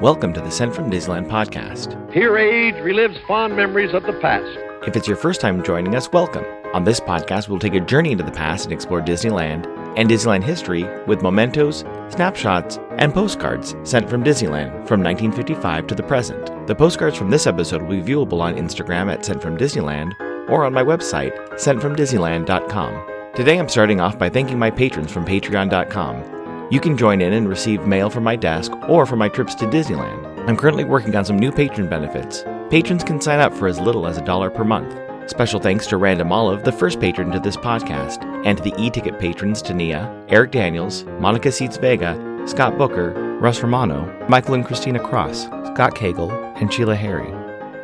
Welcome to the Sent from Disneyland podcast. Here age relives fond memories of the past. If it's your first time joining us, welcome. On this podcast, we'll take a journey into the past and explore Disneyland and Disneyland history with mementos, snapshots, and postcards sent from Disneyland from 1955 to the present. The postcards from this episode will be viewable on Instagram at Sent from Disneyland or on my website, sentfromdisneyland.com. Today I'm starting off by thanking my patrons from patreon.com. You can join in and receive mail from my desk or from my trips to Disneyland. I'm currently working on some new patron benefits. Patrons can sign up for as little as $1 per month. Special thanks to Random Olive, the first patron to this podcast, and to the e-ticket patrons Tania, Eric Daniels, Monica Seitz Vega, Scott Booker, Russ Romano, Michael and Christina Cross, Scott Cagle, and Sheila Harry.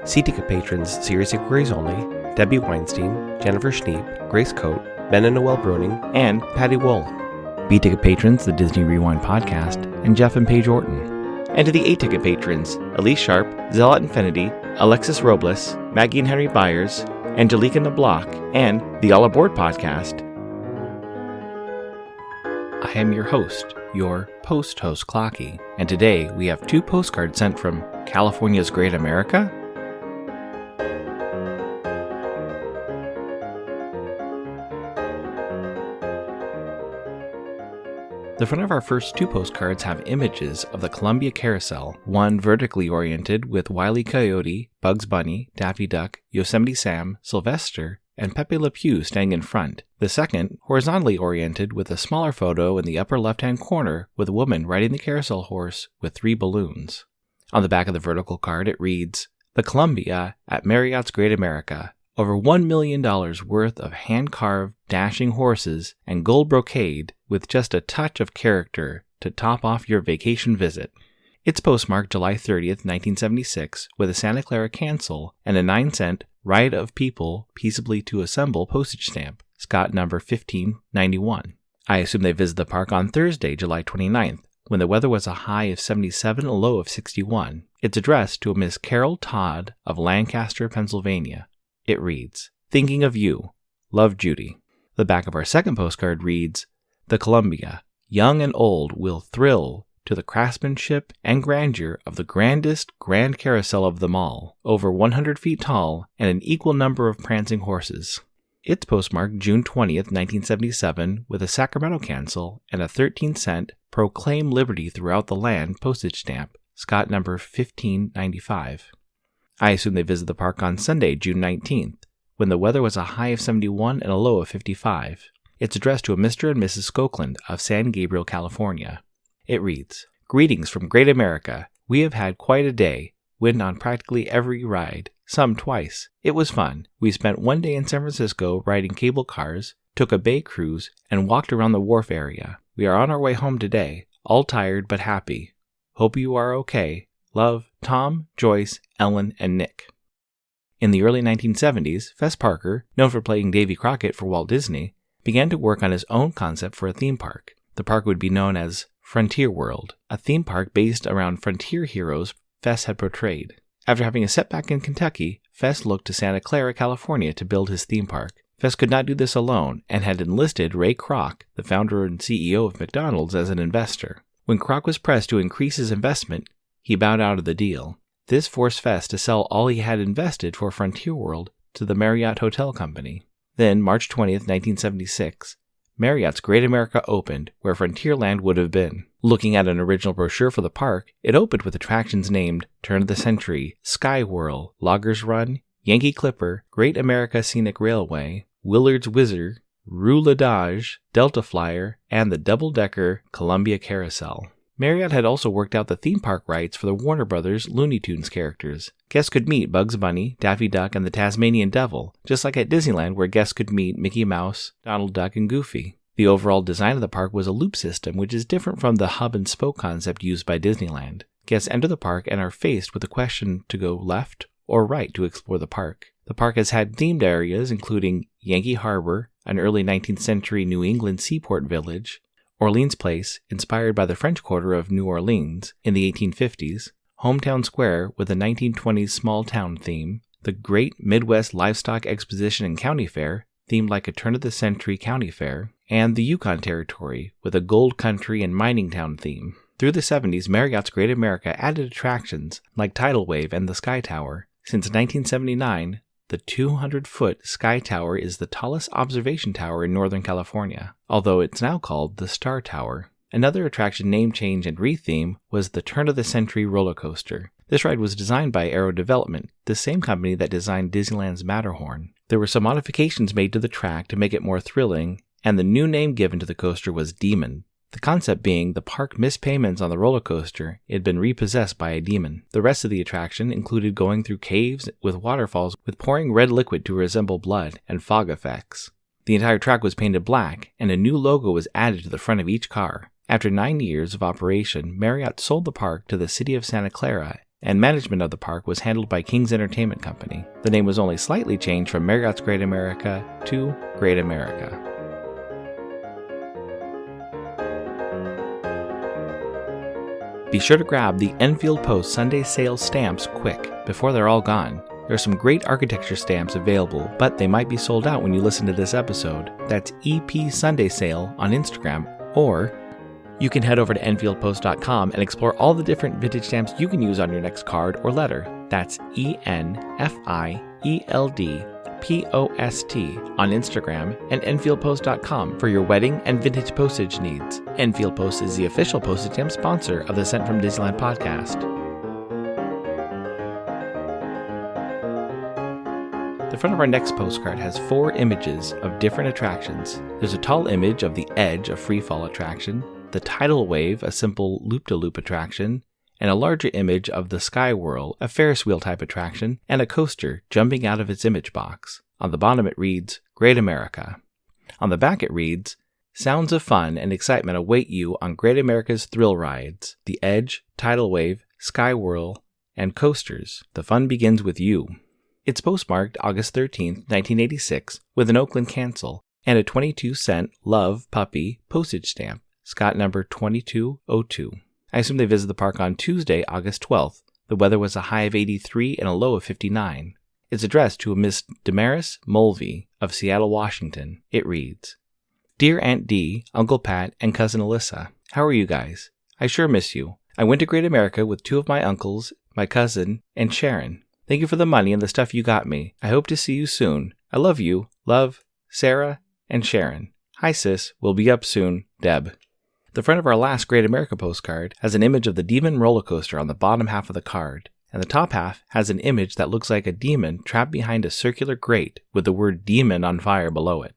C-ticket patrons Serious Inquiries Only, Debbie Weinstein, Jennifer Schneep, Grace Coate, Ben and Noel Bruning, and Patty Wool. B-ticket patrons The Disney Rewind Podcast, and Jeff and Paige Orton. And to the A-ticket patrons Elise Sharp, Zealot Infinity, Alexis Robles, Maggie and Henry Byers, Angelica Nablock, and the All Aboard Podcast. I am your host, your post-host Clocky, and today we have two postcards sent from California's Great America. The front of our first two postcards have images of the Columbia Carousel, one vertically oriented with Wile E. Coyote, Bugs Bunny, Daffy Duck, Yosemite Sam, Sylvester, and Pepe Le Pew standing in front. The second, horizontally oriented with a smaller photo in the upper left-hand corner with a woman riding the carousel horse with 3 balloons. On the back of the vertical card it reads, "The Columbia at Marriott's Great America. Over $1 million worth of hand-carved, dashing horses and gold brocade with just a touch of character to top off your vacation visit." It's postmarked July 30th, 1976, with a Santa Clara cancel and a 9-cent Riot of People Peaceably to Assemble postage stamp, Scott number 1591. I assume they visited the park on Thursday, July 29th, when the weather was a high of 77 and a low of 61. It's addressed to a Miss Carol Todd of Lancaster, Pennsylvania. It reads, "Thinking of you. Love, Judy." The back of our second postcard reads, "The Columbia, young and old, will thrill to the craftsmanship and grandeur of the grandest grand carousel of them all, over 100 feet tall and an equal number of prancing horses." It's postmarked June 20th, 1977, with a Sacramento cancel and a 13-cent Proclaim Liberty Throughout the Land postage stamp, Scott number 1595. I assume they visited the park on Sunday, June 19th, when the weather was a high of 71 and a low of 55. It's addressed to a Mr. and Mrs. Skokeland of San Gabriel, California. It reads, "Greetings from Great America. We have had quite a day. Went on practically every ride, some twice. It was fun. We spent one day in San Francisco riding cable cars, took a bay cruise, and walked around the wharf area. We are on our way home today, all tired but happy. Hope you are okay. Love, Tom, Joyce, Ellen, and Nick." In the early 1970s, Fess Parker, known for playing Davy Crockett for Walt Disney, began to work on his own concept for a theme park. The park would be known as Frontier World, a theme park based around frontier heroes Fess had portrayed. After having a setback in Kentucky, Fess looked to Santa Clara, California to build his theme park. Fess could not do this alone and had enlisted Ray Kroc, the founder and CEO of McDonald's, as an investor. When Kroc was pressed to increase his investment, he bowed out of the deal. This forced Fess to sell all he had invested for Frontier World to the Marriott Hotel Company. Then, March 20th, 1976, Marriott's Great America opened, where Frontierland would have been. Looking at an original brochure for the park, it opened with attractions named Turn of the Century, Sky Whirl, Loggers Run, Yankee Clipper, Great America Scenic Railway, Willard's Whizzer, Roulage, Delta Flyer, and the double-decker Columbia Carousel. Marriott had also worked out the theme park rights for the Warner Brothers Looney Tunes characters. Guests could meet Bugs Bunny, Daffy Duck, and the Tasmanian Devil, just like at Disneyland where guests could meet Mickey Mouse, Donald Duck, and Goofy. The overall design of the park was a loop system, which is different from the hub-and-spoke concept used by Disneyland. Guests enter the park and are faced with the question to go left or right to explore the park. The park has had themed areas including Yankee Harbor, an early 19th century New England seaport village, Orleans Place, inspired by the French Quarter of New Orleans in the 1850s, Hometown Square with a 1920s small town theme, the Great Midwest Livestock Exposition and County Fair, themed like a turn-of-the-century county fair, and the Yukon Territory with a gold country and mining town theme. Through the 70s, Marriott's Great America added attractions like Tidal Wave and the Sky Tower. Since 1979, the 200-foot Sky Tower is the tallest observation tower in Northern California, although it's now called the Star Tower. Another attraction name change and retheme was the Turn-of-the-Century roller coaster. This ride was designed by Aero Development, the same company that designed Disneyland's Matterhorn. There were some modifications made to the track to make it more thrilling, and the new name given to the coaster was Demon. The concept being the park missed payments on the roller coaster, it had been repossessed by a demon. The rest of the attraction included going through caves with waterfalls with pouring red liquid to resemble blood and fog effects. The entire track was painted black, and a new logo was added to the front of each car. After 9 years of operation, Marriott sold the park to the city of Santa Clara, and management of the park was handled by King's Entertainment Company. The name was only slightly changed from Marriott's Great America to Great America. Be sure to grab the Enfield Post Sunday Sale stamps quick, before they're all gone. There are some great architecture stamps available, but they might be sold out when you listen to this episode. That's EP Sunday Sale on Instagram, or you can head over to EnfieldPost.com and explore all the different vintage stamps you can use on your next card or letter. That's ENFIELDPOST on Instagram and EnfieldPost.com for your wedding and vintage postage needs. Enfield Post is the official postage stamp sponsor of the Sent from Disneyland podcast. The front of our next postcard has 4 images of different attractions. There's a tall image of the Edge, a freefall attraction, the Tidal Wave, a simple loop-to-loop attraction, and a larger image of the Sky Whirl, a Ferris wheel type attraction, and a coaster jumping out of its image box. On the bottom it reads, Great America. On the back it reads, Sounds of fun and excitement await you on Great America's thrill rides, the Edge, Tidal Wave, Sky Whirl, and coasters. The fun begins with you. It's postmarked August 13, 1986, with an Oakland cancel, and a 22-cent Love Puppy postage stamp, Scott number 2202. I assume they visited the park on Tuesday, August 12th. The weather was a high of 83 and a low of 59. It's addressed to a Miss Damaris Mulvey of Seattle, Washington. It reads, Dear Aunt Dee, Uncle Pat, and Cousin Alyssa, how are you guys? I sure miss you. I went to Great America with 2 of my uncles, my cousin, and Sharon. Thank you for the money and the stuff you got me. I hope to see you soon. I love you. Love, Sarah, and Sharon. Hi sis, we'll be up soon. Deb. The front of our last Great America postcard has an image of the Demon roller coaster on the bottom half of the card, and the top half has an image that looks like a demon trapped behind a circular grate with the word Demon on fire below it.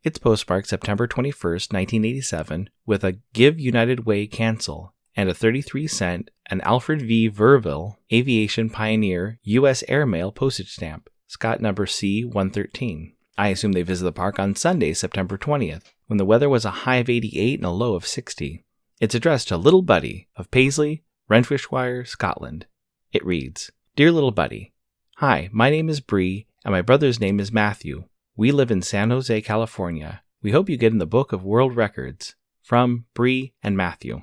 It's postmarked September 21st, 1987, with a Give United Way cancel and a 33-cent and Alfred V. Verville Aviation Pioneer U.S. Airmail postage stamp, Scott number C113. I assume they visited the park on Sunday, September 20th, when the weather was a high of 88 and a low of 60. It's addressed to Little Buddy of Paisley, Renfrewshire, Scotland. It reads, Dear Little Buddy, Hi, my name is Bree, and my brother's name is Matthew. We live in San Jose, California. We hope you get in the Book of World Records. From Bree and Matthew.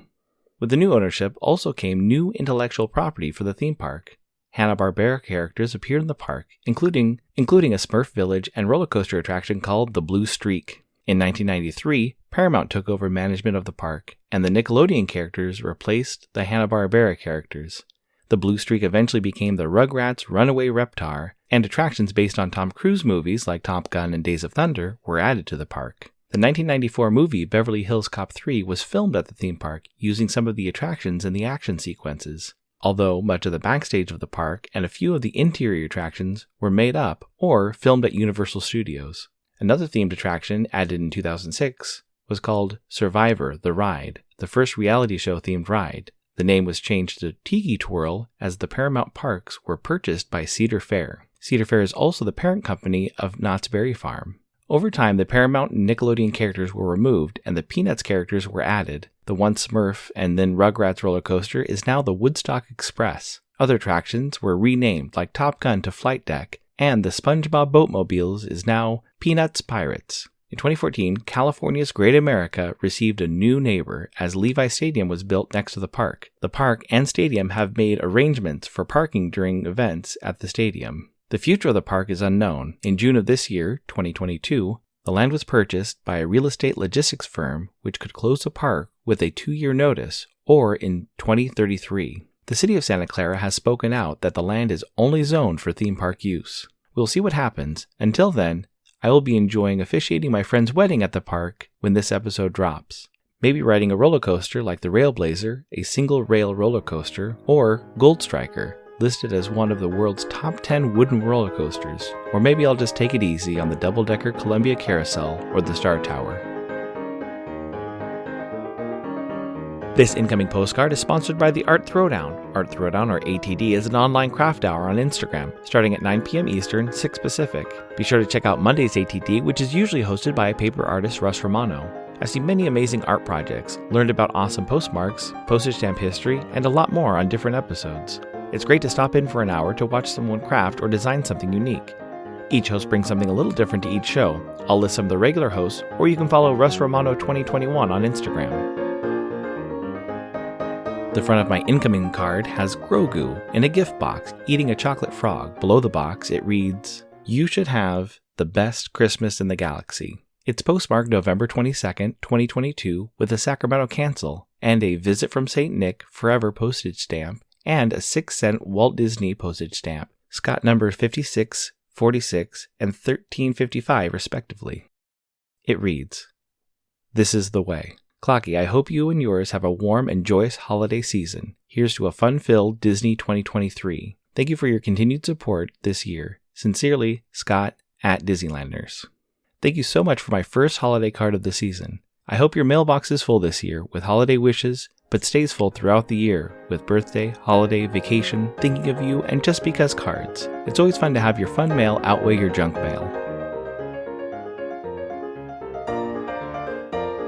With the new ownership also came new intellectual property for the theme park. Hanna-Barbera characters appeared in the park, including a Smurf Village and roller coaster attraction called the Blue Streak. In 1993, Paramount took over management of the park, and the Nickelodeon characters replaced the Hanna-Barbera characters. The Blue Streak eventually became the Rugrats Runaway Reptar, and attractions based on Tom Cruise movies like Top Gun and Days of Thunder were added to the park. The 1994 movie Beverly Hills Cop 3 was filmed at the theme park using some of the attractions in the action sequences, although much of the backstage of the park and a few of the interior attractions were made up or filmed at Universal Studios. Another themed attraction added in 2006 was called Survivor the Ride, the first reality show themed ride. The name was changed to Tiki Twirl as the Paramount Parks were purchased by Cedar Fair. Cedar Fair is also the parent company of Knott's Berry Farm. Over time, the Paramount and Nickelodeon characters were removed and the Peanuts characters were added. The once Smurf and then Rugrats roller coaster is now the Woodstock Express. Other attractions were renamed like Top Gun to Flight Deck, and the SpongeBob Boatmobiles is now Peanuts Pirates. In 2014, California's Great America received a new neighbor as Levi Stadium was built next to the park. The park and stadium have made arrangements for parking during events at the stadium. The future of the park is unknown. In June of this year, 2022, The land was purchased by a real estate logistics firm which could close the park with a 2-year notice, or in 2033. The city of Santa Clara has spoken out that the land is only zoned for theme park use. We'll see what happens. Until then, I will be enjoying officiating my friend's wedding at the park when this episode drops. Maybe riding a roller coaster like the Railblazer, a single rail roller coaster, or Gold Striker, listed as one of the world's top 10 wooden roller coasters. Or maybe I'll just take it easy on the double-decker Columbia Carousel or the Star Tower. This incoming postcard is sponsored by the Art Throwdown. Art Throwdown, or ATD, is an online craft hour on Instagram, starting at 9 p.m. Eastern, 6 Pacific. Be sure to check out Monday's ATD, which is usually hosted by paper artist Russ Romano. I've seen many amazing art projects, learned about awesome postmarks, postage stamp history, and a lot more on different episodes. It's great to stop in for an hour to watch someone craft or design something unique. Each host brings something a little different to each show. I'll list some of the regular hosts, or you can follow Russ Romano 2021 on Instagram. The front of my incoming card has Grogu in a gift box eating a chocolate frog. Below the box, it reads, "You should have the best Christmas in the galaxy." It's postmarked November 22nd, 2022 with a Sacramento cancel and a Visit from St. Nick Forever postage stamp and a 6-cent Walt Disney postage stamp, Scott numbers 56, 46, and 1355 respectively. It reads, "This is the way. Clocky, I hope you and yours have a warm and joyous holiday season. Here's to a fun-filled Disney 2023. Thank you for your continued support this year. Sincerely, Scott at Disneylanders." Thank you so much for my first holiday card of the season. I hope your mailbox is full this year with holiday wishes, but stays full throughout the year with birthday, holiday, vacation, thinking of you, and just because cards. It's always fun to have your fun mail outweigh your junk mail.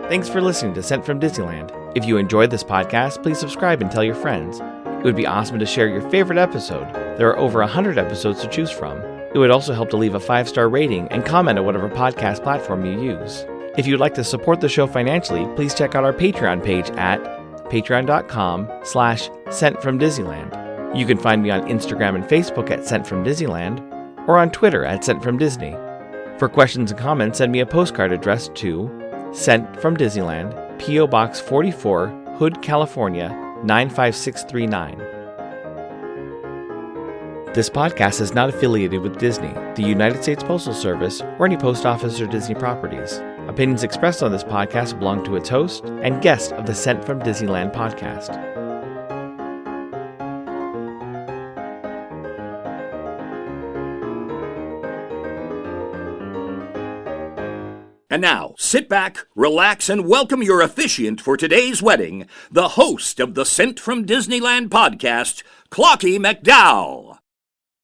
Thanks for listening to Sent from Disneyland. If you enjoyed this podcast, please subscribe and tell your friends. It would be awesome to share your favorite episode. There are over 100 episodes to choose from. It would also help to leave a 5-star rating and comment on whatever podcast platform you use. If you'd like to support the show financially, please check out our Patreon page at patreon.com/sentfromdisneyland. You can find me on Instagram and Facebook at Sent from Disneyland, or on Twitter at Sent from Disney. For questions and comments, send me a postcard addressed to Sent from Disneyland, P.O. Box 44, Hood, California, 95639. This podcast is not affiliated with Disney, the United States Postal Service, or any post office or Disney properties. Opinions expressed on this podcast belong to its host and guest of the Sent from Disneyland podcast. And now, sit back, relax, and welcome your officiant for today's wedding, the host of the Sent from Disneyland podcast, Clocky McDowell.